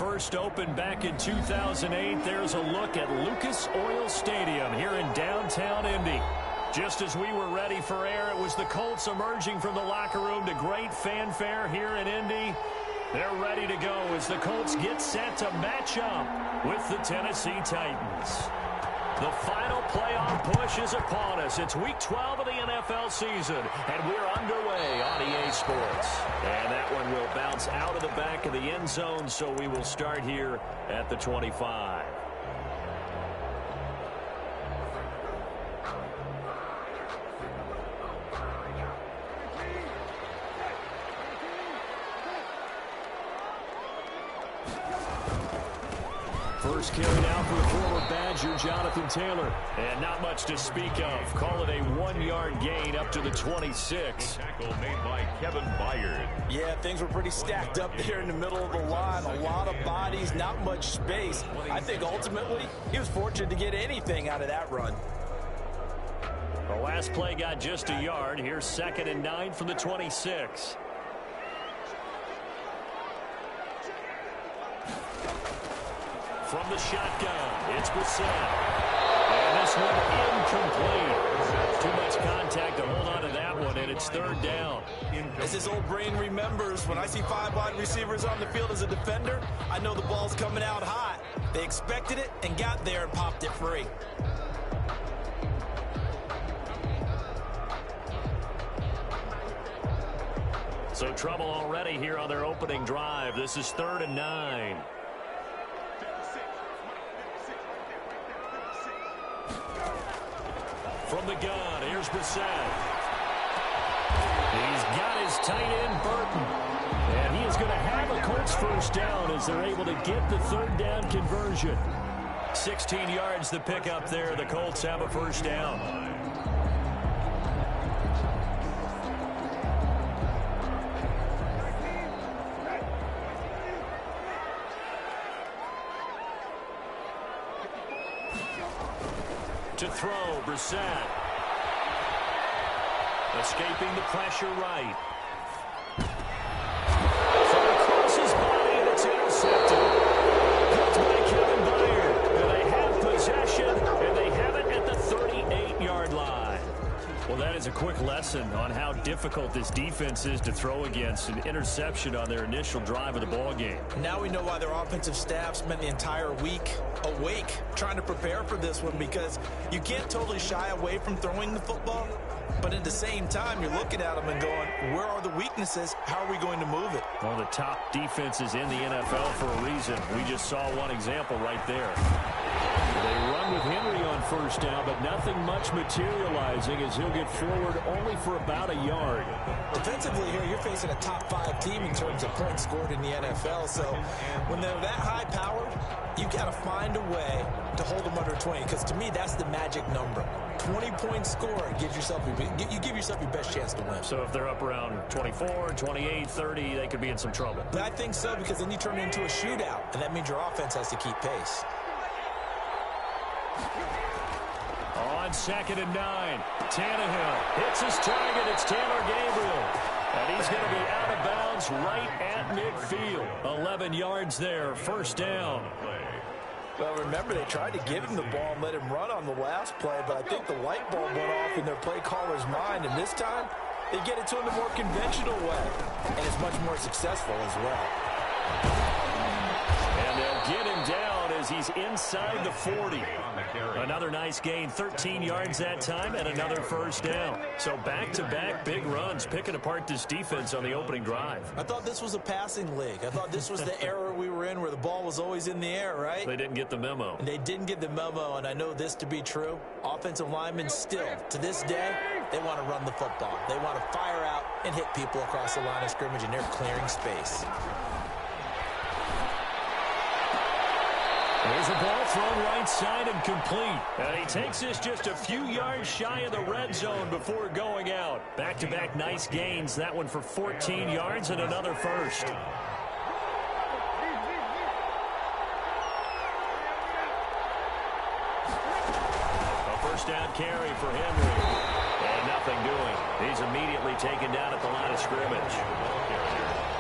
first opened back in 2008. There's a look at Lucas Oil Stadium here in downtown Indy. Just as we were ready for air, it was the Colts emerging from the locker room to great fanfare here in Indy. They're ready to go as the Colts get set to match up with the Tennessee Titans. The final playoff push is upon us. It's Week 12 of the NFL season, and we're underway on EA Sports. And that one will bounce out of the back of the end zone, so we will start here at the 25. First carry now for the former Badger, Jonathan Taylor. And not much to speak of. Call it a 1-yard gain up to the 26. Tackle made by Kevin Byard. Yeah, things were pretty stacked up there in the middle of the line. A lot of bodies, not much space. I think ultimately he was fortunate to get anything out of that run. The last play got just a yard. Here's 2nd and 9 from the 26. From the shotgun, it's Brissett. And this one incomplete. Too much contact to hold on to that one, and it's 3rd down. As his old brain remembers, when I see 5 wide receivers on the field as a defender, I know the ball's coming out hot. They expected it and got there and popped it free. So trouble already here on their opening drive. This is 3rd and 9. From the gun, here's Brissett. He's got his tight end, Burton. And he is going to have a Colts first down as they're able to get the 3rd down conversion. 16 yards the pickup there. The Colts have a first down. To throw, Brissett. Escaping the pressure right. From across his body, and it's intercepted. Picked by Kevin Byard. And they have possession, and they have it at the 38-yard line. Well, that is a quick lesson on how difficult this defense is to throw against. An interception on their initial drive of the ballgame. Now we know why their offensive staff spent the entire week awake trying to prepare for this one, because you can't totally shy away from throwing the football, but at the same time you're looking at them and going, where are the weaknesses? How are we going to move it? One of the top defenses in the NFL for a reason. We just saw one example right there. They run with Henry on first down, but nothing much materializing as he'll get forward only for about a yard. Defensively here, you're facing a top 5 team in terms of points scored in the NFL, so when they're that high powered, you got to find a way to hold them under 20, because to me that's the magic number. 20 points scored gives yourself you give yourself your best chance to win. So if they're up around 24, 28, 30, they could be in some trouble. But I think so, because then you turn it into a shootout, and that means your offense has to keep pace. On 2nd and 9, Tannehill hits his target. It's Taylor Gabriel. And he's going to be out of bounds right at midfield. 11 yards there, first down. Well, remember, they tried to give him the ball and let him run on the last play, but I think the light bulb went off in their play caller's mind, and this time they get it to him the more conventional way, and it's much more successful as well. And they'll get him down as he's inside the 40. Another nice gain, 13 yards that time, and another first down. So back-to-back big runs, picking apart this defense on the opening drive. I thought this was a passing league. I thought this was the era we were in where the ball was always in the air, right? They didn't get the memo. And they didn't get the memo, and I know this to be true. Offensive linemen still, to this day, they want to run the football. They want to fire out and hit people across the line of scrimmage, and they're clearing space. There's a ball thrown right side and complete. And he takes this just a few yards shy of the red zone before going out. Back-to-back nice gains. That one for 14 yards and another first. A first down carry for Henry. And nothing doing. He's immediately taken down at the line of scrimmage.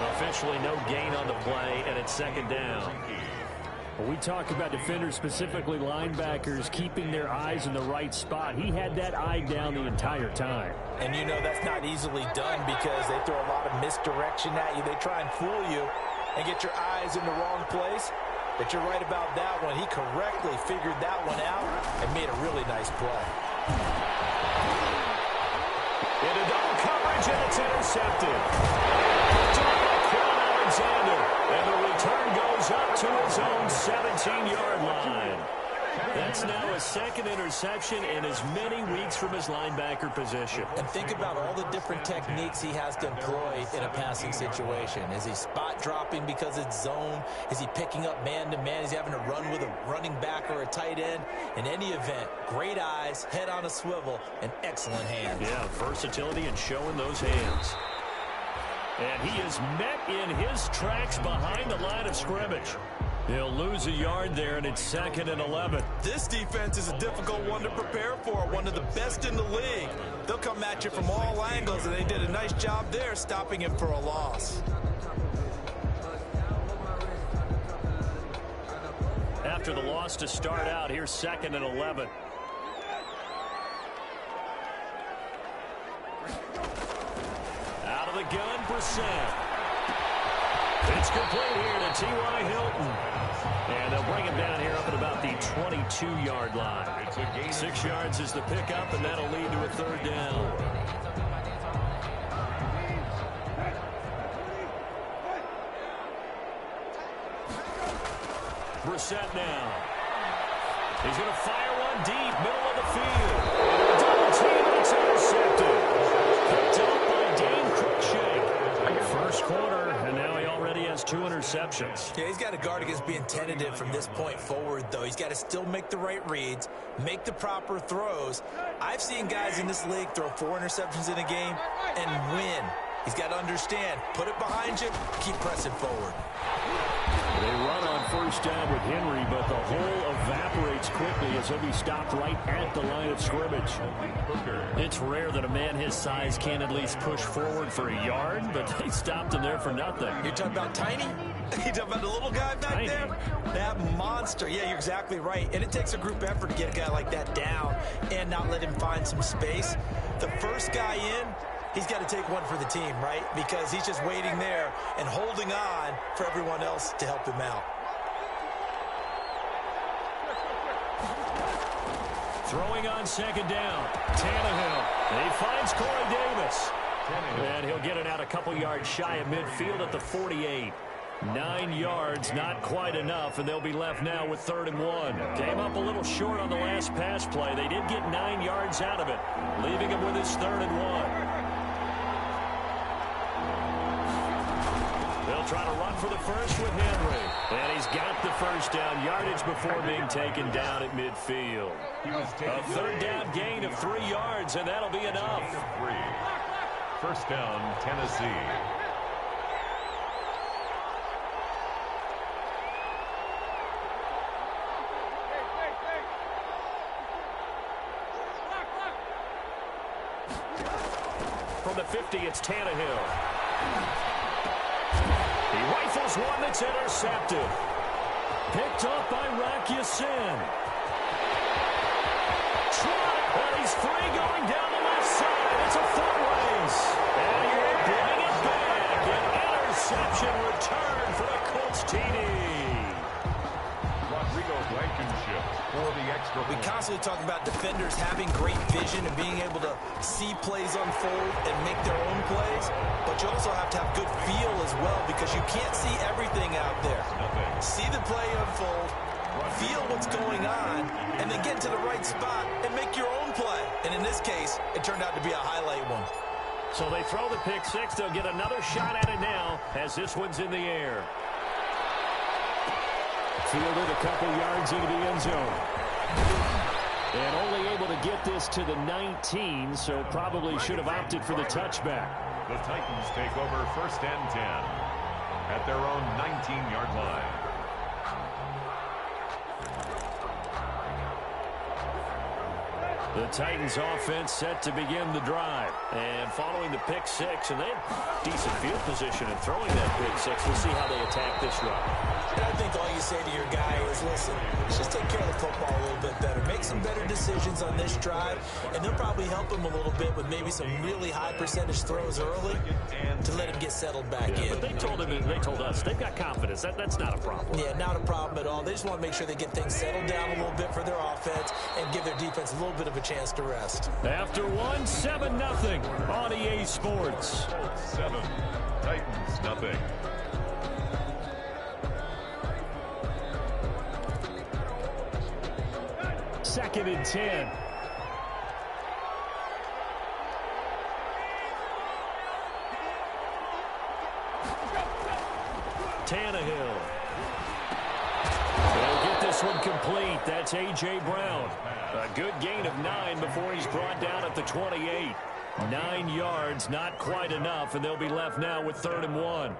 A officially no gain on the play, and it's second down. Well, we talk about defenders, specifically linebackers, keeping their eyes in the right spot. He had that eye down the entire time. And you know that's not easily done because they throw a lot of misdirection at you. They try and fool you and get your eyes in the wrong place. But you're right about that one. He correctly figured that one out and made a really nice play. Into double coverage, and it's intercepted. Alexander, and the return goes up to his own 17-yard line. That's now a second interception in as many weeks from his linebacker position. And think about all the different techniques he has to employ in a passing situation. Is he spot dropping because it's zone? Is he picking up man-to-man? Is he having to run with a running back or a tight end? In any event, great eyes, head on a swivel, and excellent hands. Yeah, versatility and showing those hands. And he is met in his tracks behind the line of scrimmage. He'll lose a yard there, and it's 2nd and 11. This defense is a difficult one to prepare for, one of the best in the league. They'll come at you from all angles, and they did a nice job there stopping him for a loss. After the loss to start out, here's 2nd and 11. Out of the gun, Brissett. It's complete here to T.Y. Hilton. And they'll bring him down here up at about the 22-yard line. 6 yards is the pickup, and that'll lead to a 3rd down. Brissett now. He's going to fire one deep, middle of the field. Double team, and it's intercepted. Picked up by Dane Cruikshank. First quarter, and now he already has 2 interceptions. Yeah, he's got to guard against being tentative from this point forward, though. He's got to still make the right reads, make the proper throws. I've seen guys in this league throw 4 interceptions in a game and win. He's got to understand, put it behind you, keep pressing forward. They run on first down with Henry, but the hole evaporates quickly as he'll be stopped right at the line of scrimmage. It's rare that a man his size can at least push forward for a yard, but they stopped him there for nothing. You're talking about tiny? You're talking about the little guy back there? That monster. Yeah, you're exactly right. And it takes a group effort to get a guy like that down and not let him find some space. The first guy in, he's got to take one for the team, right? Because he's just waiting there and holding on for everyone else to help him out. Throwing on 2nd down, Tannehill. He finds Corey Davis. And he'll get it out a couple yards shy of midfield at the 48. 9 yards, not quite enough, and they'll be left now with 3rd and 1. Came up a little short on the last pass play. They did get 9 yards out of it, leaving him with his 3rd and 1. They'll try to run for the first with Henry. And he's got the first down yardage before being taken down at midfield. A 3rd down gain of 3 yards, and that'll be enough. 1st down, Tennessee. From the 50, it's Tannehill. He rifles one that's intercepted. Picked up by Rakiasin. Well, he's free going down the left side. It's a foot race. And he'll bring it back. An interception return for the Colts TD. Rodrigo Blankenship for the extra We point. constantly talk about defenders having great vision and being able to see plays unfold and make their own plays, but you also have to have good feel as well because you can't see everything out there. See the play unfold, feel what's going on, and then get to the right spot and make your own play. And in this case, it turned out to be a highlight one. So they throw the pick six. They'll get another shot at it now as this one's in the air. Fielded a couple yards into the end zone. And only able to get this to the 19, so probably should have opted for the touchback. The Titans take over 1st and 10 at their own 19-yard line. The Titans offense set to begin the drive. And following the pick six, and they had decent field position in throwing that pick six. We'll see how they attack this run. And I think all you say to your guy is, listen, let's just take care of the football a little bit better. Make some better decisions on this drive, and they'll probably help him a little bit with maybe some really high percentage throws early to let him get settled back in. But they told us they've got confidence. That's not a problem. Yeah, not a problem at all. They just want to make sure they get things settled down a little bit for their offense and give their defense a little bit of a chance to rest. After 7-0 on EA Sports. 7, Titans nothing. Second and 10. Tannehill. They'll get this one complete. That's A.J. Brown. A good gain of 9 before he's brought down at the 28. 9 yards, not quite enough, and they'll be left now with 3rd and 1.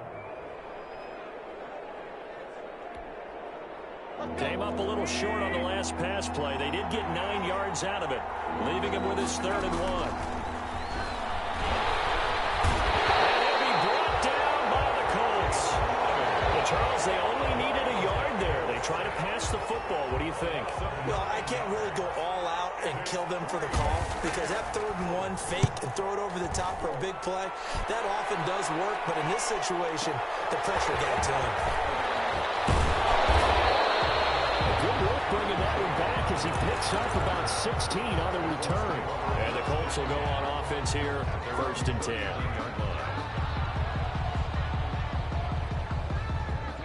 Came up a little short on the last pass play. They did get 9 yards out of it, leaving him with his 3rd and 1. And he'll be brought down by the Colts. Well, Charles, they only needed a yard there. They try to pass the football. What do you think? Well, I can't really go all out and kill them for the call because that 3rd and 1 fake and throw it over the top for a big play, that often does work, but in this situation, the pressure got to him. Good work bringing that one back as he picks up about 16 on the return. And the Colts will go on offense here, 1st and 10.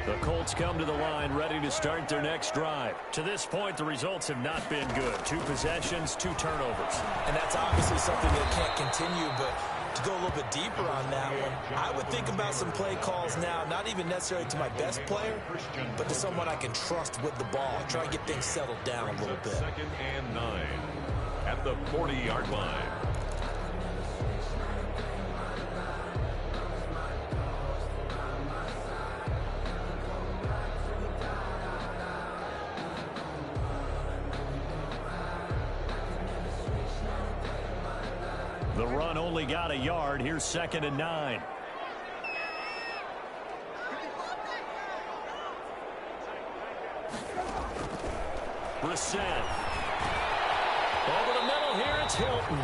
The Colts come to the line ready to start their next drive. To this point, the results have not been good. 2 possessions, 2 turnovers. And that's obviously something that can't continue, but to go a little bit deeper on that one, I would think about some play calls now, not even necessarily to my best player, but to someone I can trust with the ball. Try and get things settled down a little bit. 2nd and 9 at the 40-yard line. The run only got a yard. Here's 2nd and 9. Brissett. Over the middle here, it's Hilton.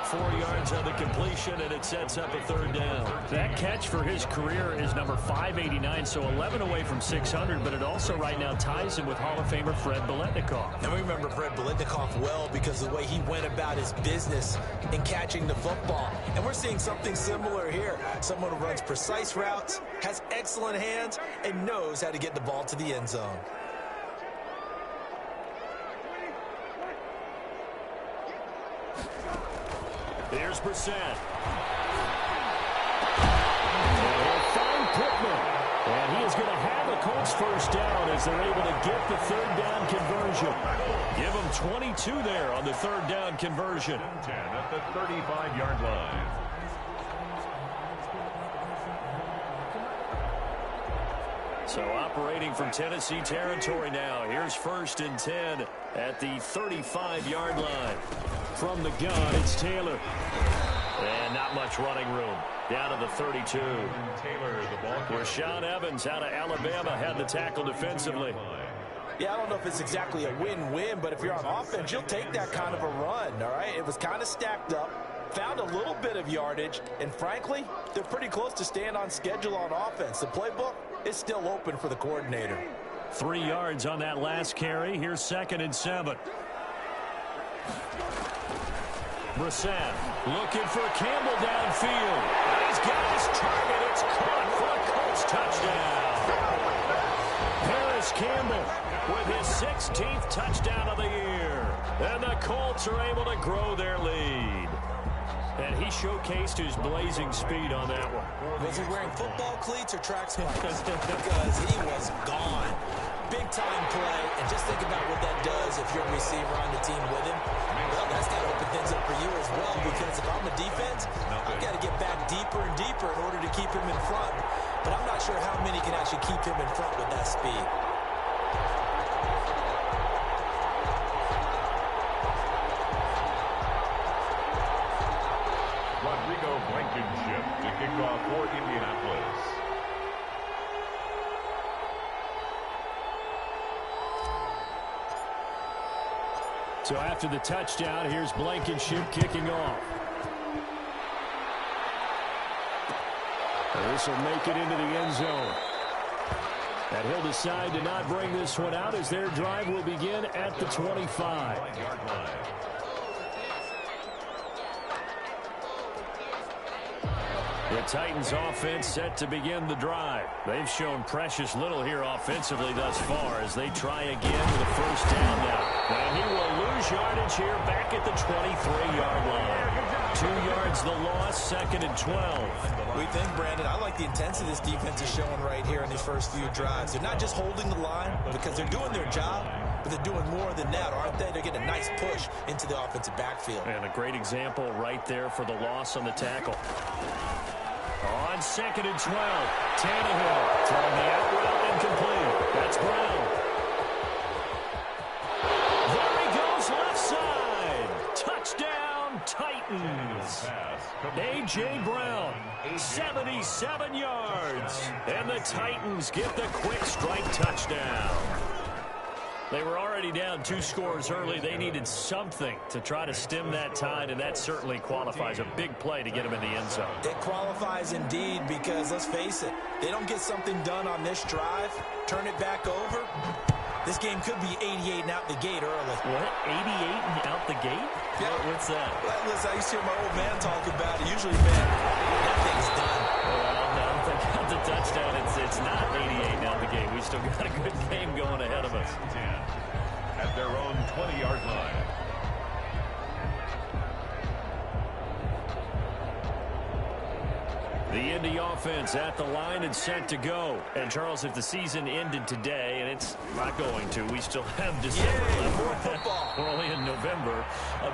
4 yards on the completion, and it sets up a 3rd down. That catch for his career is number 589, so 11 away from 600, but it also right now ties him with Hall of Famer Fred Biletnikoff. And we remember Fred Biletnikoff well because of the way he went about his business in catching the football. And we're seeing something similar here. Someone who runs precise routes, has excellent hands, and knows how to get the ball to the end zone. Here's Brissett. And he'll find Pittman. And he is going to have a Colts 1st down as they're able to get the 3rd down conversion. Give them 22 there on the 3rd down conversion. 10 at the 35-yard line. So operating from Tennessee territory now. Here's 1st and 10 at the 35-yard line. From the gun, it's Taylor. And not much running room. Down to the 32. Taylor, the ball carrier. Rashaan Evans out of Alabama had the tackle defensively. Yeah, I don't know if it's exactly a win-win, but if you're on offense, you'll take that kind of a run, all right? It was kind of stacked up, found a little bit of yardage, and frankly, they're pretty close to staying on schedule on offense. The playbook is still open for the coordinator. 3 yards on that last carry. Here's 2nd and 7. Brissett looking for Campbell downfield. He's got his target. It's caught for a Colts touchdown. Paris Campbell with his 16th touchdown of the year. And the Colts are able to grow their lead. And he showcased his blazing speed on that one. Was he wearing football cleats or track spikes? Because he was gone. Big-time play, and just think about what that does if you're a receiver on the team with him. Well, that's got to open things up for you as well, because if I'm a defense, I've got to get back deeper and deeper in order to keep him in front. But I'm not sure how many can actually keep him in front with that speed. Blankenship to kick off for Indianapolis. So after the touchdown, here's Blankenship kicking off. This will make it into the end zone. And he'll decide to not bring this one out as their drive will begin at the 25. The Titans offense set to begin the drive. They've shown precious little here offensively thus far as they try again with a first down now. And he will lose yardage here back at the 23-yard line. 2 yards the loss, 2nd and 12. We think, Brandon, I like the intensity this defense is showing right here in these first few drives. They're not just holding the line because they're doing their job, but they're doing more than that, aren't they? They're getting a nice push into the offensive backfield. And a great example right there for the loss on the tackle. On 2nd and 12, Tannehill throwing the out route incomplete. That's Brown. There he goes left side. Touchdown, Titans. A.J. Brown, 77 yards. And the Titans get the quick strike touchdown. They were already down 2 scores early. They needed something to try to stem that tide, and that certainly qualifies. A big play to get them in the end zone. It qualifies indeed because, let's face it, they don't get something done on this drive, turn it back over, this game could be 88 and out the gate early. What? 88 and out the gate? Yeah. What's that? Well, listen, I used to hear my old man talk about it. Usually, man, that thing's done. Well, no, I think at the touchdown, it's not 88 and out the gate. We still got a good game going ahead of us. At their own 20-yard line. The Indy offense at the line and set to go. And, Charles, if the season ended today, and it's not going to, we still have December left. More football. We're only in November,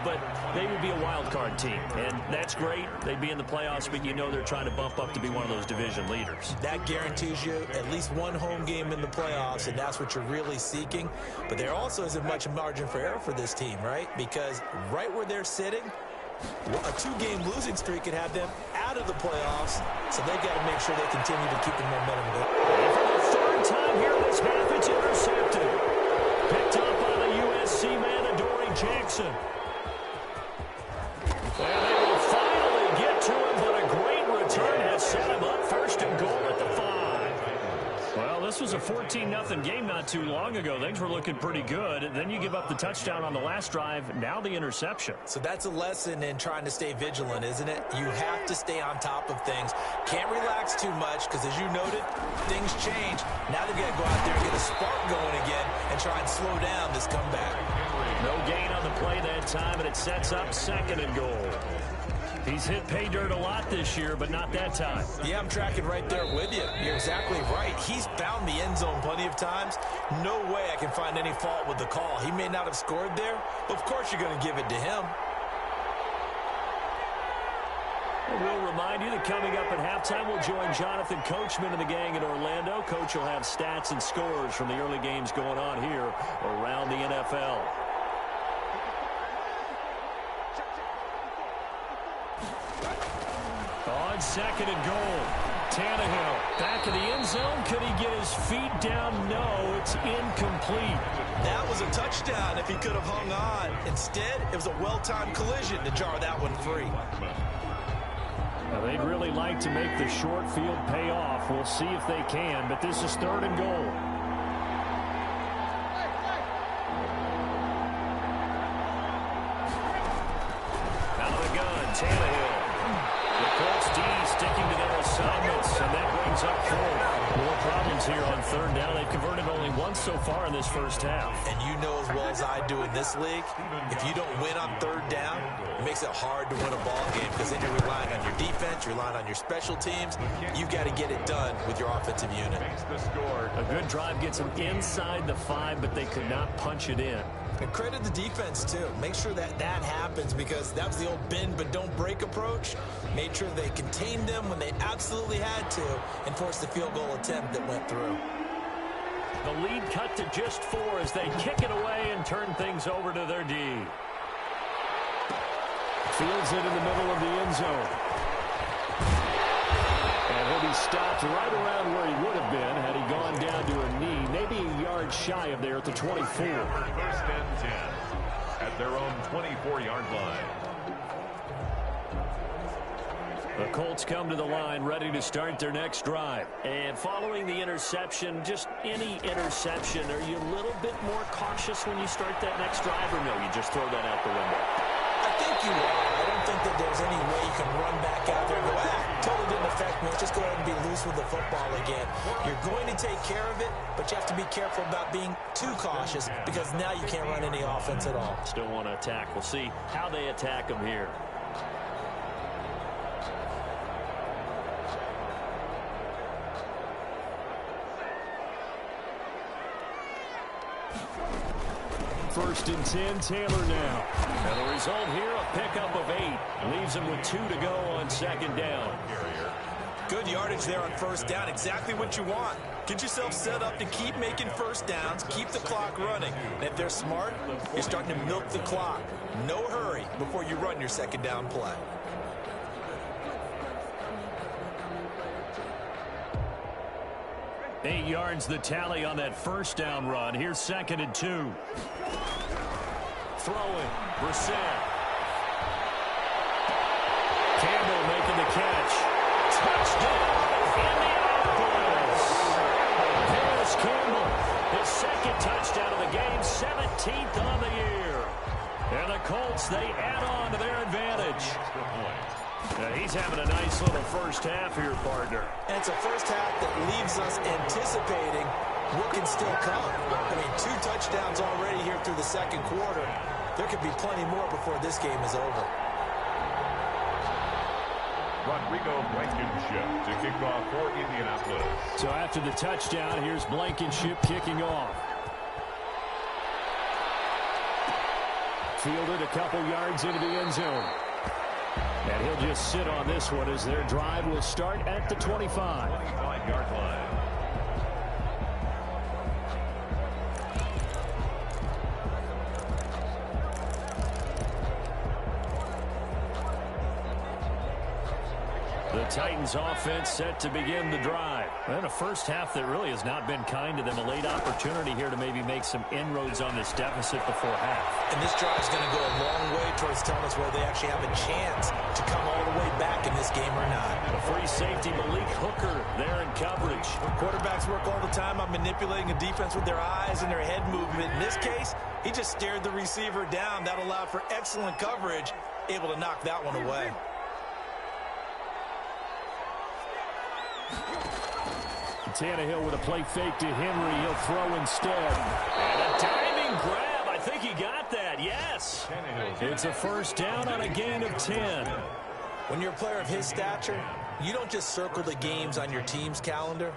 but they would be a wild card team. And that's great. They'd be in the playoffs, but you know they're trying to bump up to be one of those division leaders. That guarantees you at least one home game in the playoffs, and that's what you're really seeking. But there also isn't much margin for error for this team, right? Because right where they're sitting, a 2-game losing streak could have them out of the playoffs, so they've got to make sure they continue to keep the momentum going. And for the 3rd time here this half, it's intercepted. Picked up by the USC man, Adoree Jackson. And they will finally get to him, but a great return has set him up 1st and goal at the 5. Well, this was a 14-0 game not too long ago. Things were looking pretty good. Then you give up the touchdown on the last drive, now the interception. So that's a lesson in trying to stay vigilant, isn't it? You have to stay on top of things. Can't relax too much because, as you noted, things change. Now they've got to go out there and get a spark going again and try and slow down this comeback. No gain on the play that time, and it sets up 2nd and goal. He's hit pay dirt a lot this year, but not that time. Yeah, I'm tracking right there with you. You're exactly right. He's found the end zone plenty of times. No way I can find any fault with the call. He may not have scored there, but of course you're going to give it to him. We'll remind you that coming up at halftime, we'll join Jonathan Coachman and the gang in Orlando. Coach will have stats and scores from the early games going on here around the NFL. On 2nd and goal, Tannehill back in the end zone. Could he get his feet down? No, it's incomplete. That was a touchdown if he could have hung on. Instead, it was a well-timed collision to jar that one free. Now, they'd really like to make the short field pay off. We'll see if they can, but this is 3rd and goal. Out of the gun, Tannehill. The Colts D sticking to their assignments, and that brings up 4th. More problems here on 3rd down. They've converted only once so far in this first half. And you know as well as I do in this league, if you don't win on 3rd down, it makes it hard to win a ball game because then you're relying on your defense, you're relying on your special teams. You've got to get it done with your offensive unit. A good drive gets them inside the 5, but they could not punch it in. And credit the defense, too. Make sure that that happens because that was the old bend but don't break approach. Made sure they contained them when they absolutely had to and forced the field goal attempt that went through. The lead cut to just 4 as they kick it away and turn things over to their D. Fields it in the middle of the end zone. And he'll be stopped right around where he would have been had he gone down to a knee, maybe a yard shy of there at the 24. First and 10 at their own 24-yard line. The Colts come to the line ready to start their next drive. And following the interception, just any interception, are you a little bit more cautious when you start that next drive, or no, you just throw that out the window? I think you are. I don't think that there's any way you can run back out there and go, totally didn't affect me. Let's just go ahead and be loose with the football again. You're going to take care of it, but you have to be careful about being too cautious because now you can't run any offense at all. Still want to attack. We'll see how they attack them here. First and 10, Taylor now. And the result here, a pickup of 8. Leaves him with 2 to go on second down. Good yardage there on first down. Exactly what you want. Get yourself set up to keep making first downs, keep the clock running. And if they're smart, you're starting to milk the clock. No hurry before you run your second down play. Eight yards the tally on that first down run. Here's second and 2. Throwing, Brissett. Campbell making the catch. Touchdown, Indianapolis. There's Campbell. His second touchdown of the game, 17th on the year. And the Colts, they add on to their advantage. He's having a nice little first half here, partner. And it's a first half that leaves us anticipating what can still come. I mean, 2 touchdowns already here through the second quarter. There could be plenty more before this game is over. Rodrigo Blankenship to kick off for Indianapolis. So after the touchdown, here's Blankenship kicking off. Fielded a couple yards into the end zone. And he'll just sit on this one as their drive will start at the 25. 25-yard line. The Titans offense set to begin the drive. And a first half that really has not been kind to them. A late opportunity here to maybe make some inroads on this deficit before half. And this drive is going to go a long way towards telling us whether they actually have a chance to come all the way back in this game or not. A free safety, Malik Hooker, there in coverage. Quarterbacks work all the time on manipulating a defense with their eyes and their head movement. In this case, he just stared the receiver down. That allowed for excellent coverage, able to knock that one away. Tannehill with a play fake to Henry. He'll throw instead. And a diving grab. I think he got that. Yes. It's a first down on a gain of 10. When you're a player of his stature, you don't just circle the games on your team's calendar.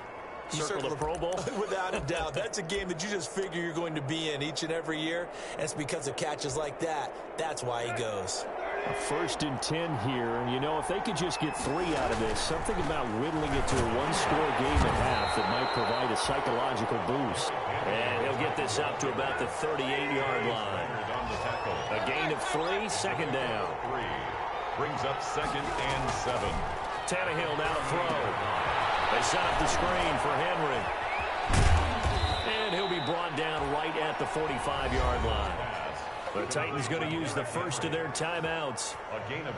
You circle the Pro Bowl? Without a doubt. That's a game that you just figure you're going to be in each and every year. And it's because of catches like that. That's why he goes. A first and 10 here, and you know, if they could just get 3 out of this, something about whittling it to a one-score game at half that might provide a psychological boost. And he'll get this up to about the 38-yard line. A gain of 3, second down. 3 brings up second and 7. Tannehill now to throw. They set up the screen for Henry. And he'll be brought down right at the 45-yard line. The Titans going to use the first of their timeouts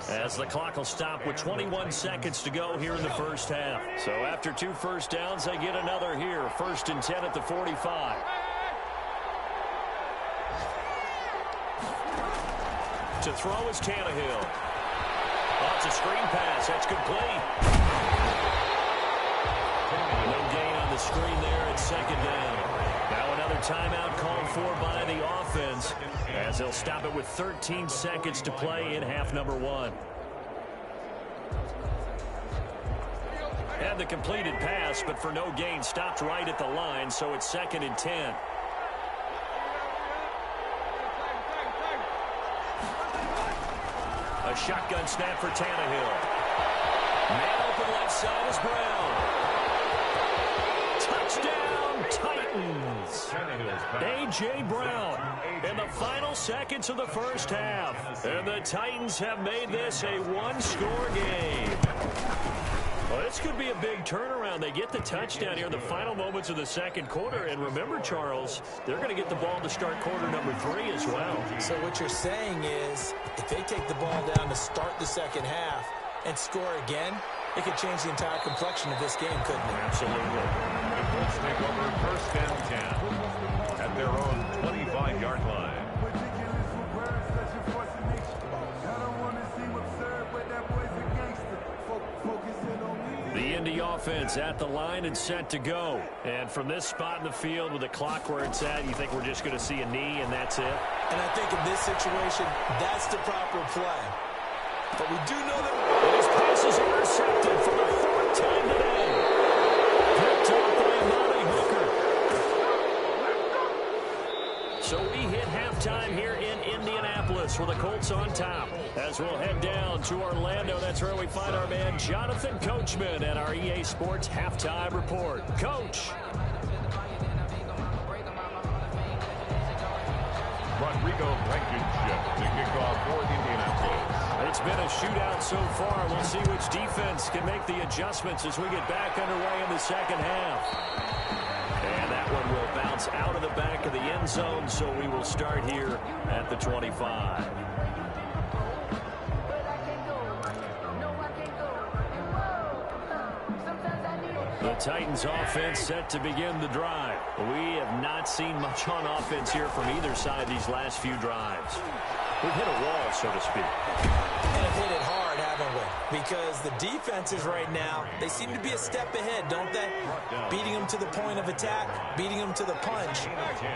as the clock will stop with 21 seconds to go here in the first half. So after 2 first downs, they get another here. First and 10 at the 45. To throw is Tannehill. Oh, it's a screen pass. That's complete. No gain on the screen there at second down. Now another timeout called for by the offense as they'll stop it with 13 seconds to play in half number 1. And the completed pass, but for no gain, stopped right at the line, so it's second and 10. A shotgun snap for Tannehill. Man open left side is Brown. Touchdown, Titans. A.J. Brown in the final seconds of the first half. And the Titans have made this a one-score game. Well, this could be a big turnaround. They get the touchdown here in the final moments of the second quarter. And remember, Charles, they're going to get the ball to start quarter number 3 as well. So what you're saying is if they take the ball down to start the second half and score again, it could change the entire complexion of this game, couldn't it? Absolutely. The Colts take over first and 10 at their own 25-yard line. The Indy offense at the line and set to go. And from this spot in the field with the clock where it's at, you think we're just going to see a knee and that's it? And I think in this situation, that's the proper play. But we do know that his pass is intercepted for the 4th time today. Picked off by Amari Hooker. So we hit halftime here in Indianapolis with the Colts on top. As we'll head down to Orlando, that's where we find our man Jonathan Coachman at our EA Sports Halftime Report. Coach. Rodrigo Blankenship to kick off for Indianapolis. It's been a shootout so far. We'll see which defense can make the adjustments as we get back underway in the second half. And that one will bounce out of the back of the end zone, so we will start here at the 25. The Titans offense set to begin the drive. We have not seen much on offense here from either side these last few drives. We've hit a wall, so to speak. And have hit it hard, haven't we? Because the defenses right now, they seem to be a step ahead, don't they? Beating them to the point of attack, beating them to the punch.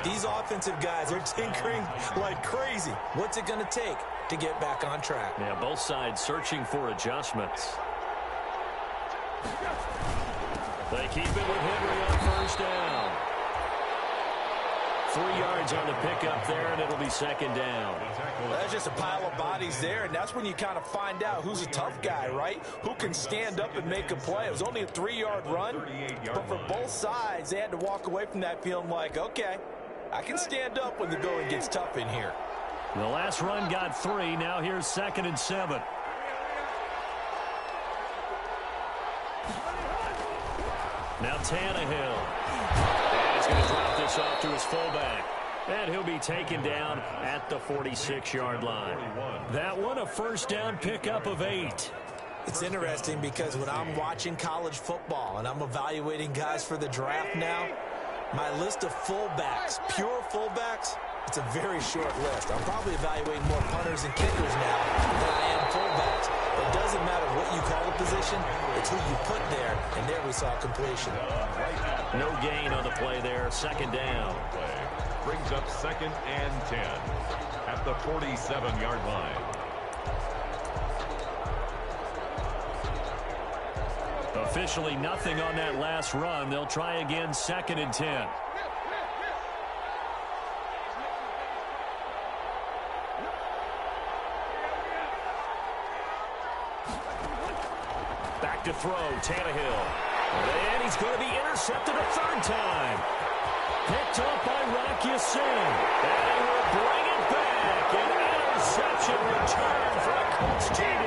These offensive guys are tinkering like crazy. What's it going to take to get back on track? Yeah, both sides searching for adjustments. They keep it with Henry on first down. 3 yards on the pickup there, and it'll be second down. That's just a pile of bodies there, and that's when you kind of find out who's a tough guy, right? Who can stand up and make a play. It was only a 3-yard run, but for both sides, they had to walk away from that feeling like, okay, I can stand up when the going gets tough in here. The last run got 3. Now here's 2nd and 7. Now Tannehill. And he's going to drop this off to his fullback. And he'll be taken down at the 46-yard line. That one, a first down pickup of 8. It's interesting because when I'm watching college football and I'm evaluating guys for the draft now, my list of fullbacks, pure fullbacks, it's a very short list. I'm probably evaluating more punters and kickers now than I am fullbacks. It doesn't matter what you call a position, it's who you put there, and there we saw completion. No gain on the play there, second down. Brings up 2nd and 10 at the 47-yard line. Officially nothing on that last run. They'll try again, 2nd and 10. Back to throw, Tannehill. And he's going to be intercepted a 3rd time. Picked up by Rocky Sin. And he will bring it back. An interception return for a Colts TD.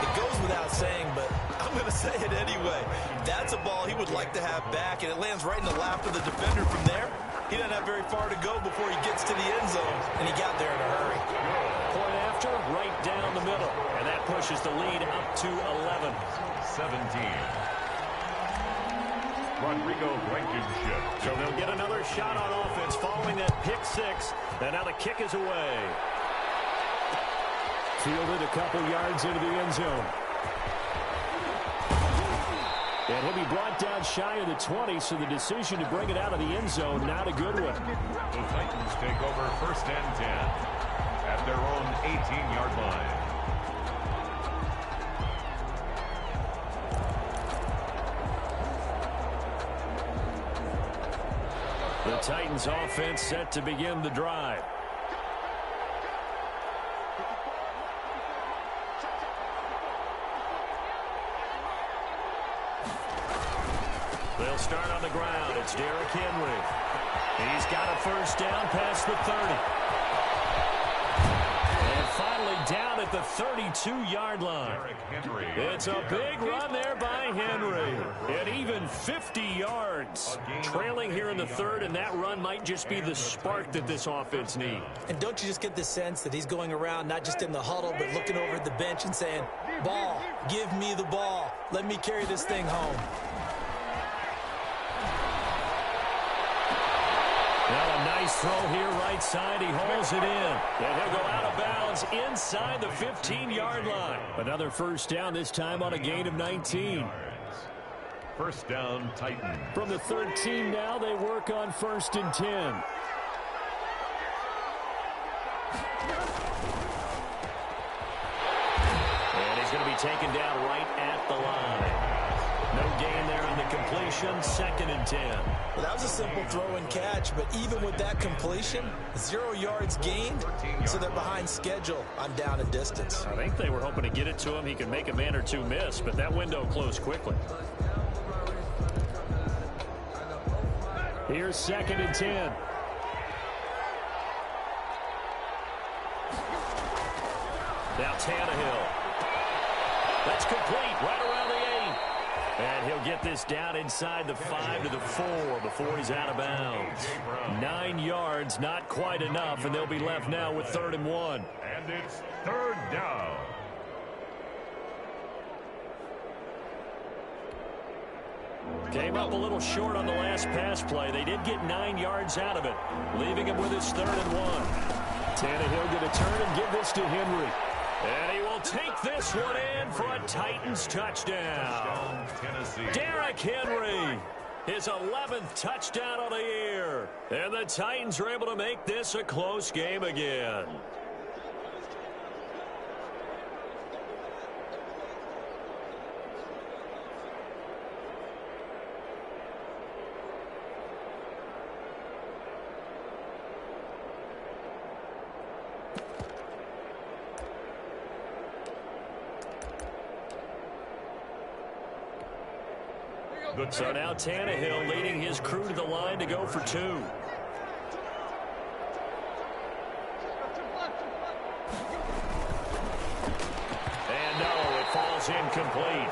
It goes without saying, but I'm going to say it anyway. That's a ball he would like to have back, and it lands right in the lap of the defender from there. He doesn't have very far to go before he gets to the end zone, and he got there in a hurry. Point after, right down the middle. And that pushes the lead up to 11. 17. Rodrigo Blankenship. So they'll get another shot on offense following that pick 6. And now the kick is away. Fielded a couple yards into the end zone. And he'll be brought down shy of the 20, so the decision to bring it out of the end zone, not a good one. The Titans take over 1st and 10 at their own 18-yard line. The Titans offense set to begin the drive. They'll start on the ground. It's Derrick Henry. He's got a first down past the 30. And finally down at the 32-yard line. It's a big run there by Henry. And even 50 yards. Trailing here in the third, and that run might just be the spark that this offense needs. And don't you just get the sense that he's going around, not just in the huddle, but looking over at the bench and saying, ball, give me the ball. Let me carry this thing home. Now a nice throw here right side. He hauls it in. And he'll go out of bounds inside the 15-yard line. Another first down, this time on a gain of 19. First down, Titans. From the 13 now, they work on 1st and 10. And he's going to be taken down right at the line. No gain there on the completion, 2nd and 10. Well, that was a simple throw and catch, but even with that completion, 0 yards gained, so they're behind schedule on down and distance. I think they were hoping to get it to him. He could make a man or two miss, but that window closed quickly. Here's 2nd and 10. Now Tannehill. That's complete right around the 8. And he'll get this down inside the 5 to the 4 before he's out of bounds. 9 yards, not quite enough, and they'll be left now with 3rd and 1. And it's 3rd down. Came up a little short on the last pass play. They did get 9 yards out of it, leaving him with his 3rd and 1. Tannehill going to turn and give this to Henry. And he will take this one in for a Titans touchdown. Derrick Henry, his 11th touchdown of the year. And the Titans are able to make this a close game again. So now Tannehill leading his crew to the line to go for 2. And no, it falls incomplete.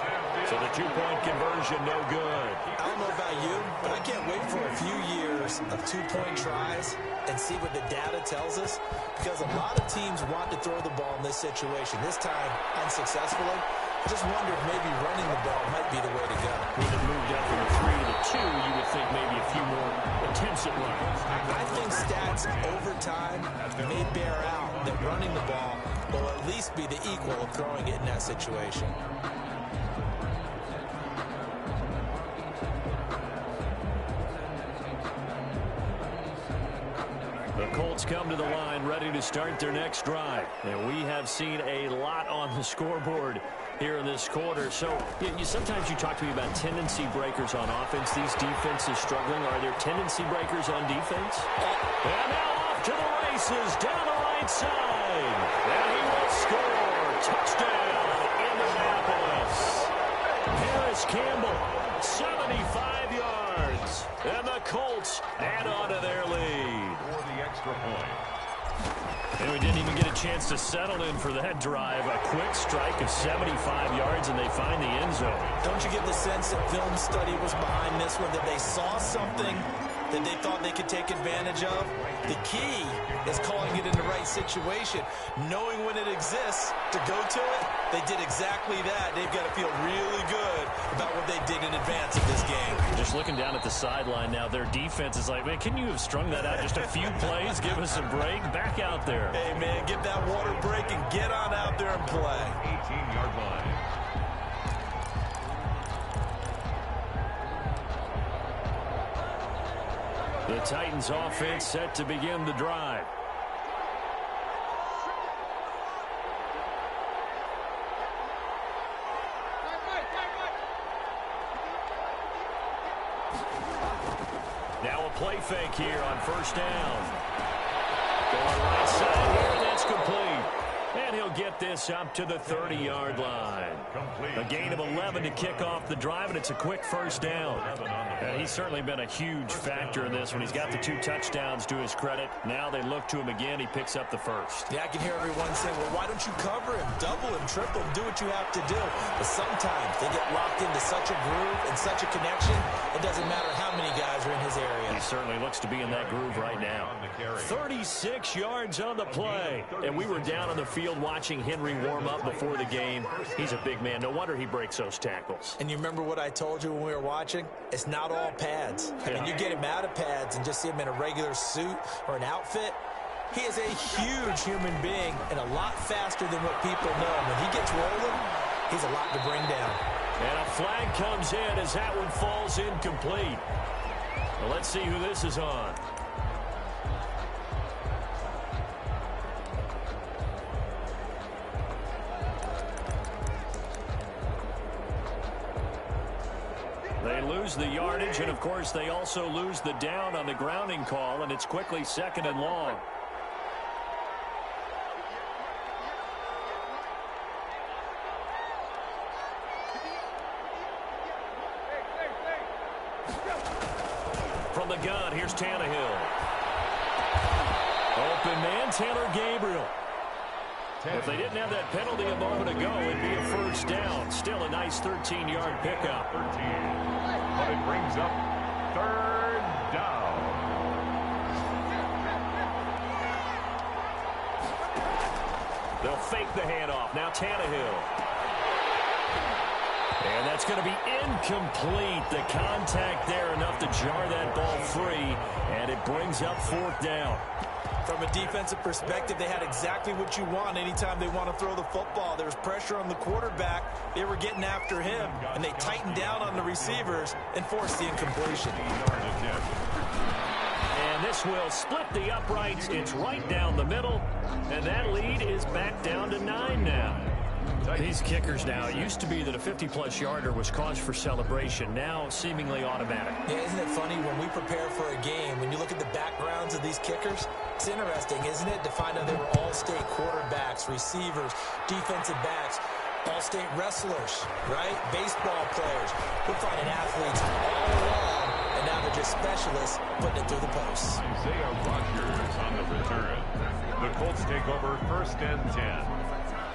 So the 2-point conversion no good. I don't know about you, but I can't wait for a few years of 2-point tries and see what the data tells us, because a lot of teams want to throw the ball in this situation. This time, unsuccessfully. I just wonder if maybe running the ball might be the way to go. With it moved up from the 3 to the 2, you would think maybe a few more attempts at running. I think stats over time may bear out that running the ball will at least be the equal of throwing it in that situation. The Colts come to the line ready to start their next drive. And we have seen a lot on the scoreboard here in this quarter. So sometimes you talk to me about tendency breakers on offense. These defenses struggling. Are there tendency breakers on defense? And now off to the races down the right side. And he will score. Touchdown, Indianapolis. Harris Campbell, 75 yards. And the Colts add on to their lead. For the extra point. And we didn't even get a chance to settle in for that drive. A quick strike of 75 yards, and they find the end zone. Don't you get the sense that film study was behind this one, that they saw something that they thought they could take advantage of? The key is calling it in the right situation, knowing when it exists to go to it. They did exactly that. They've got to feel really good about what they did in advance of this game. Just looking down at the sideline now, their defense is like, man, can you have strung that out just a few plays? Give us a break. Back out there. Hey, man, get that water break and get on out there and play. 18-yard line. The Titans offense set to begin the drive. Now a play fake here on 1st down. Going right side here, that's complete. And he'll get this up to the 30-yard line. A gain of 11 to kick off the drive, and it's a quick first down. And he's certainly been a huge factor in this one. He's got the 2 touchdowns to his credit. Now they look to him again. He picks up the first. Yeah, I can hear everyone saying, well, why don't you cover him, double him, triple him, do what you have to do. But sometimes they get locked into such a groove and such a connection, it doesn't matter how many guys are in his area. He certainly looks to be in that groove right now. 36 yards on the play. And we were down on the field watching Henry warm up before the game. He's a big man. No wonder he breaks those tackles. And you remember what I told you when we were watching? It's not all pads. I mean, you get him out of pads and just see him in a regular suit or an outfit. He is a huge human being and a lot faster than what people know. When he gets rolling, he's a lot to bring down. And a flag comes in as that one falls incomplete. Well, let's see who this is on. They lose the yardage, and, of course, they also lose the down on the grounding call, and it's quickly 2nd and long. From the gun, here's Tannehill. Open man, Taylor Gabriel. If they didn't have that penalty a moment ago, it'd be a first down. Still a nice 13-yard pickup. 13. But it brings up 3rd down. They'll fake the handoff. Now Tannehill. And that's going to be incomplete. The contact there enough to jar that ball free, and it brings up 4th down. From a defensive perspective, they had exactly what you want anytime they want to throw the football. There was pressure on the quarterback. They were getting after him, and they tightened down on the receivers and forced the incompletion. And this will split the uprights. It's right down the middle, and that lead is back down to 9 now. These kickers now, it used to be that a 50-plus yarder was cause for celebration. Now seemingly automatic. Yeah, isn't it funny when we prepare for a game, when you look at the backgrounds of these kickers, it's interesting, isn't it, to find out they were all-state quarterbacks, receivers, defensive backs, all-state wrestlers, right? Baseball players. We're finding athletes all along, and now they're just specialists putting it through the posts. Isaiah Rodgers on the return. The Colts take over 1st and 10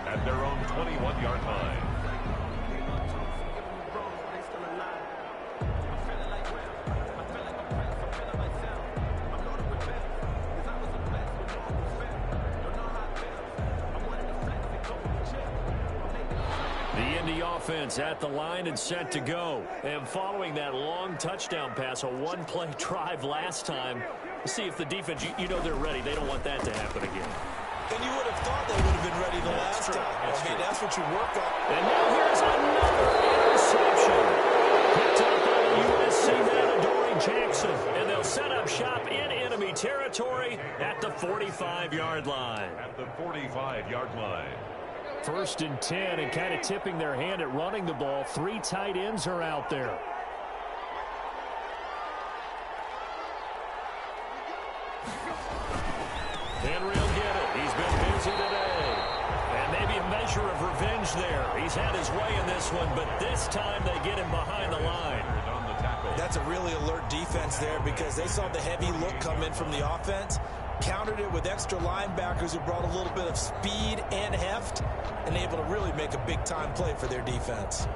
at their own 21-yard line. The Indy offense at the line and set to go. And following that long touchdown pass, a one-play drive last time, see if the defense, you know they're ready. They don't want that to happen again. And you would have thought they would have been ready the last time. That's what you work on. And now here's another interception. Picked up by the USC man, Adoree Jackson. And they'll set up shop in enemy territory at the 45-yard line. At the 45-yard line. 1st and 10, and kind of tipping their hand at running the ball. 3 tight ends are out there. Henry will get it. He's been busy today. And maybe a measure of revenge there. He's had his way in this one, but this time they get him behind the line. That's a really alert defense there because they saw the heavy look come in from the offense, countered it with extra linebackers who brought a little bit of speed and heft, and able to really make a big-time play for their defense.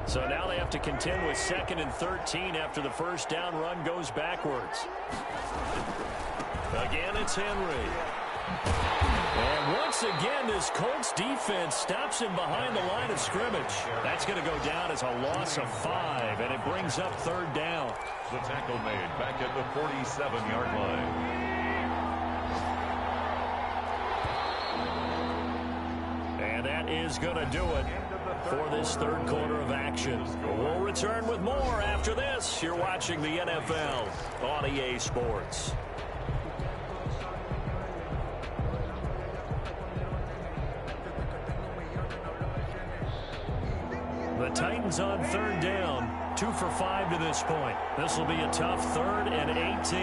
So now they have to contend with 2nd and 13 after the first down run goes backwards. Again, it's Henry. And once again, this Colts defense stops him behind the line of scrimmage. That's going to go down as a loss of 5, and it brings up 3rd down. The tackle made back at the 47-yard line. And that is going to do it for this 3rd quarter of action. We'll return with more after this. You're watching the NFL on EA Sports. Titans on third down. 2 for 5 to this point. This will be a tough 3rd and 18.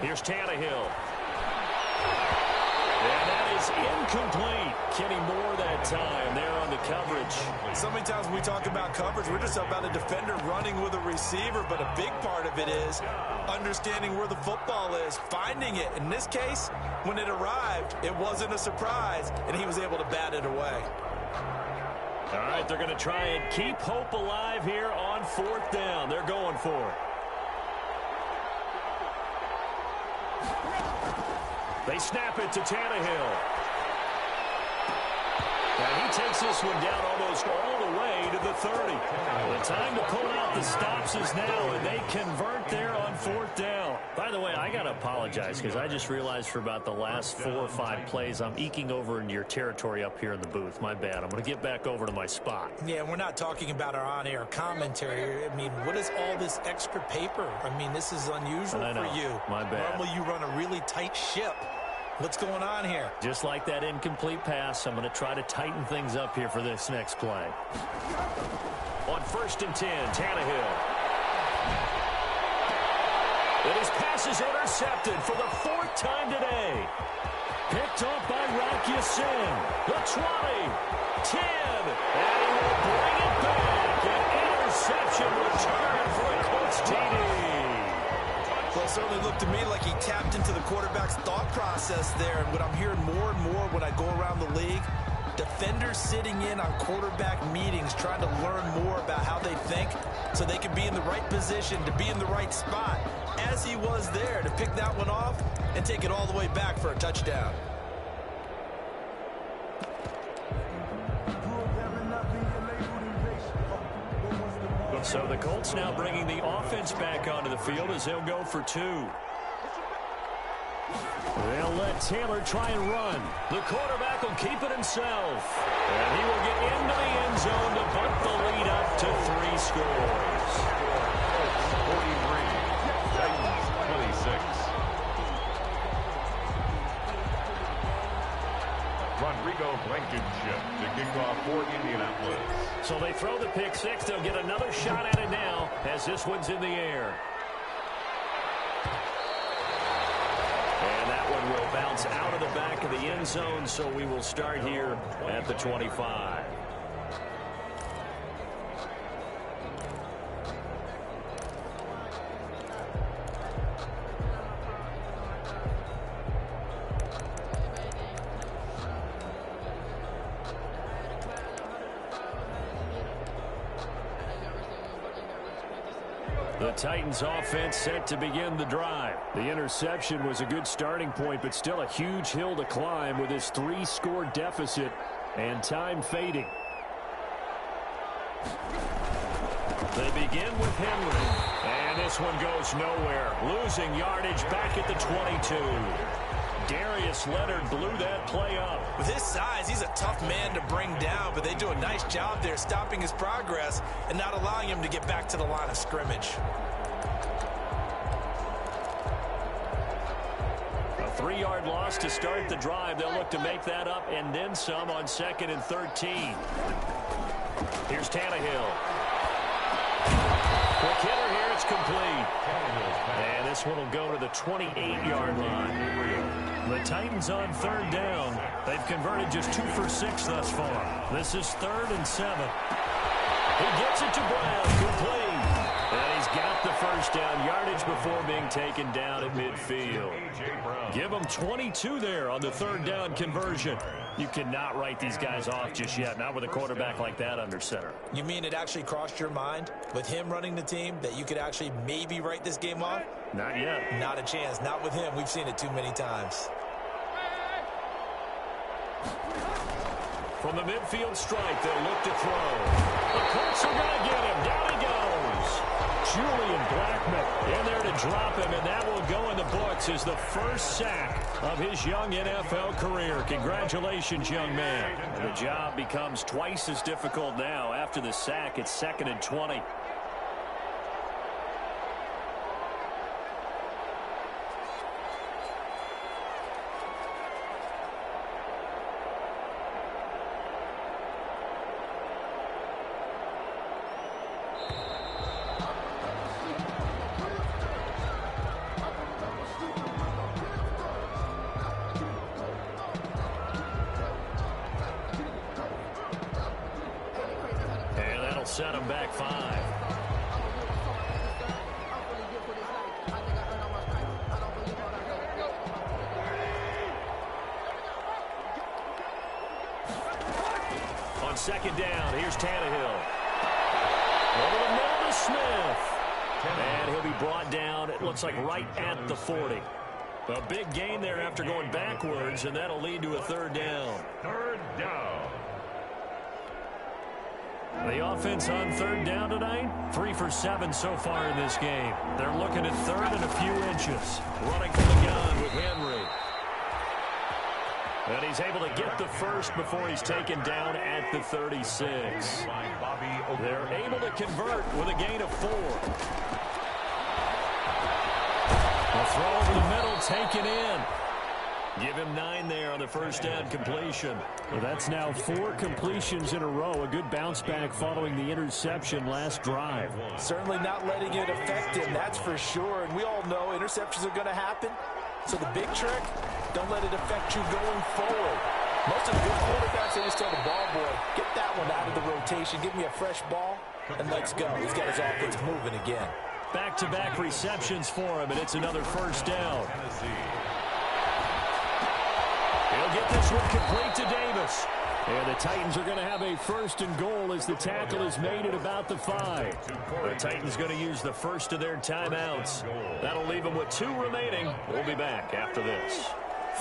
Here's Tannehill. And that is incomplete. Kenny Moore that time there on the coverage. So many times when we talk about coverage, we're just about a defender running with a receiver, but a big part of it is understanding where the football is, finding it. In this case, when it arrived, it wasn't a surprise, and he was able to bat it away. All right, they're going to try and keep hope alive here on 4th down. They're going for it. They snap it to Tannehill. And he takes this one down almost all the way to the 30. The time to pull out the stops is now, and they convert there on 4th down. By the way, I got to apologize because I just realized for about the last 4 or 5 plays, I'm eking over into your territory up here in the booth. My bad. I'm going to get back over to my spot. Yeah, we're not talking about our on-air commentary. I mean, what is all this extra paper? I mean, this is unusual for you. My bad. Normally you run a really tight ship. What's going on here? Just like that incomplete pass, I'm going to try to tighten things up here for this next play. On 1st and 10, Tannehill. And his pass is intercepted for the 4th time today. Picked up by Rocky Sin. The 20, 10, and he will bring it back. An interception return for a Colts TD. Well, it certainly looked to me like he tapped into the quarterback's thought process there. And what I'm hearing more and more when I go around the league, defenders sitting in on quarterback meetings trying to learn more about how they think so they can be in the right position to be in the right spot, as he was there to pick that one off and take it all the way back for a touchdown. So the Colts now bringing the offense back onto the field as they'll go for 2. They'll let Taylor try and run. The quarterback will keep it himself. And he will get into the end zone to bump the lead up to 3 scores. 43, Titans 26. Rodrigo Blankenship to kick off for Indianapolis. So they throw the pick 6. They'll get another shot at it now as this one's in the air. And that one will bounce out of the back of the end zone, so we will start here at the 25. The Titans offense set to begin the drive. The interception was a good starting point, but still a huge hill to climb with this 3-score deficit and time fading. They begin with Henry, and this one goes nowhere. Losing yardage back at the 22. Darius Leonard blew that play up. With his size, he's a tough man to bring down, but they do a nice job there stopping his progress and not allowing him to get back to the line of scrimmage. A 3-yard loss to start the drive. They'll look to make that up and then some on 2nd and 13. Here's Tannehill. Quick hitter here, it's complete. And this one will go to the 28-yard line. The Titans on 3rd down. They've converted just 2 for 6 thus far. This is 3rd and 7. He gets it to Brown, complete. And he's got the first down yardage before being taken down at midfield. Give him 22 there on the 3rd down conversion. You cannot write these guys off just yet, not with a quarterback like that under center. You mean it actually crossed your mind with him running the team that you could actually maybe write this game off? Not yet. Not a chance. Not with him. We've seen it too many times. From the midfield strike, they'll look to throw. The Colts are going to get him. Down he goes. Julian Blackmon in there to drop him, and that will go in the books as the first sack of his young NFL career. Congratulations, young man. And the job becomes twice as difficult now. After the sack, it's 2nd and 20. set him back 5. On second down, here's Tannehill. Over the middle to Smith. And he'll be brought down, it looks like right at the 40. A big gain there after going backwards, and that'll lead to a third down. Third down. The offense on third down tonight, 3 for 7 so far in this game. They're looking at third and a few inches. Running from the gun with Henry. And he's able to get the first before he's taken down at the 36. They're able to convert with a gain of 4. A throw over the middle, taken in. Give him 9 there on the first down completion. Well, that's now 4 completions in a row. A good bounce back following the interception last drive. Certainly not letting it affect him, that's for sure. And we all know interceptions are going to happen. So the big trick, don't let it affect you going forward. Most of the good quarterbacks, they just tell the ball boy, get that one out of the rotation, give me a fresh ball, and let's go. He's got his offense moving again. Back-to-back receptions for him, and it's another first down. He'll get this one complete to Davis. And the Titans are going to have a first and goal as the tackle is made at about the 5. The Titans going to use the first of their timeouts. That'll leave them with 2 remaining. We'll be back after this.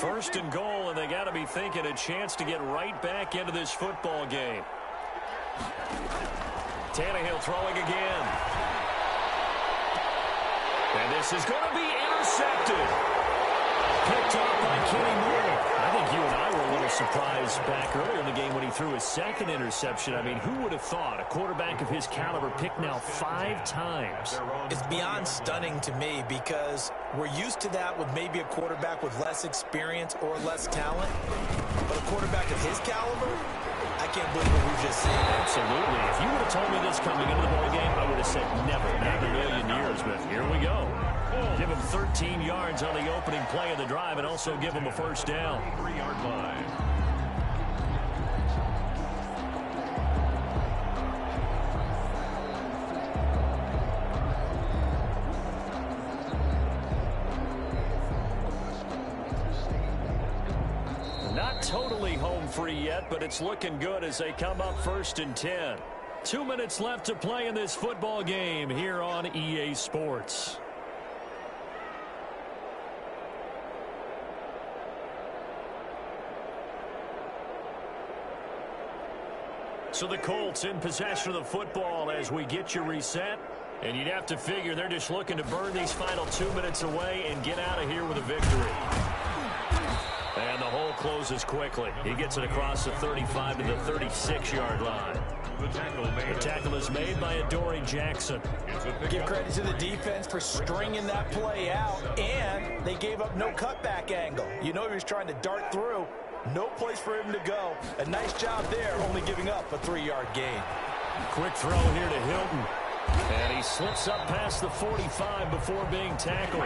First and goal, and they got to be thinking a chance to get right back into this football game. Tannehill throwing again. And this is going to be intercepted. Picked off by Kenny Moore. I think you and I were a little surprised back earlier in the game when he threw his second interception. I mean, who would have thought a quarterback of his caliber picked now 5 times? It's beyond stunning to me because we're used to that with maybe a quarterback with less experience or less talent. But a quarterback of his caliber, I can't believe what we've just seen. Absolutely. If you would have told me this coming into the ball game, I would have said never, not in a million years. But here we go. Give him 13 yards on the opening play of the drive and also give him a first down. 3-yard line. Not totally home free yet, but it's looking good as they come up first and 10. 2 minutes left to play in this football game here on EA Sports. So the Colts in possession of the football as we get you reset. And you'd have to figure they're just looking to burn these final 2 minutes away and get out of here with a victory. And the hole closes quickly. He gets it across the 35 to the 36-yard line. The tackle is made by Adoree Jackson. Give credit to the defense for stringing that play out, and they gave up no cutback angle. You know he was trying to dart through. No place for him to go. A nice job there, only giving up a 3-yard gain. Quick throw here to Hilton. And he slips up past the 45 before being tackled.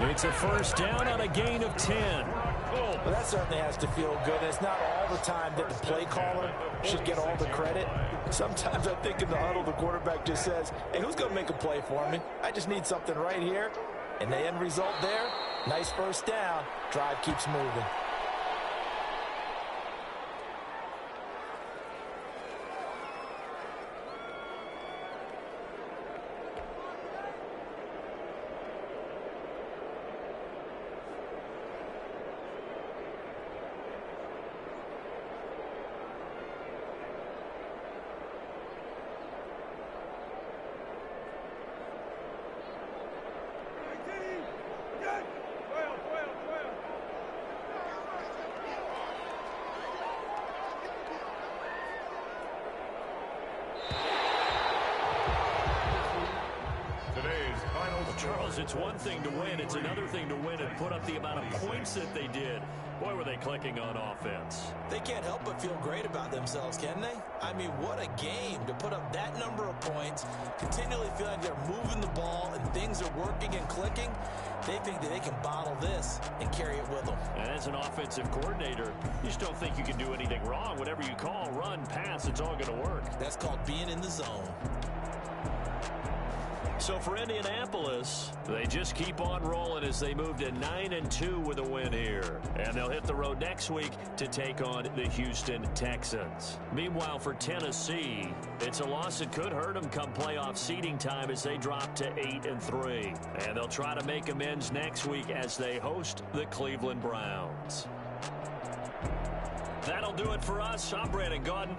It's a first down on a gain of 10. Well, that certainly has to feel good. It's not all the time that the play caller should get all the credit. Sometimes I think in the huddle, the quarterback just says, hey, who's going to make a play for me? I just need something right here. And the end result there, nice first down. Drive keeps moving. Charles, it's one thing to win. It's another thing to win and put up the amount of points that they did. Boy, were they clicking on offense. They can't help but feel great about themselves, can they? I mean, what a game to put up that number of points, continually feel like they're moving the ball and things are working and clicking. They think that they can bottle this and carry it with them. And as an offensive coordinator, you just don't think you can do anything wrong. Whatever you call, run, pass, it's all going to work. That's called being in the zone. So for Indianapolis, they just keep on rolling as they move to 9-2 with a win here. And they'll hit the road next week to take on the Houston Texans. Meanwhile, for Tennessee, it's a loss that could hurt them come playoff seeding time as they drop to 8-3. And they'll try to make amends next week as they host the Cleveland Browns. That'll do it for us. I'm Brandon Gaudin.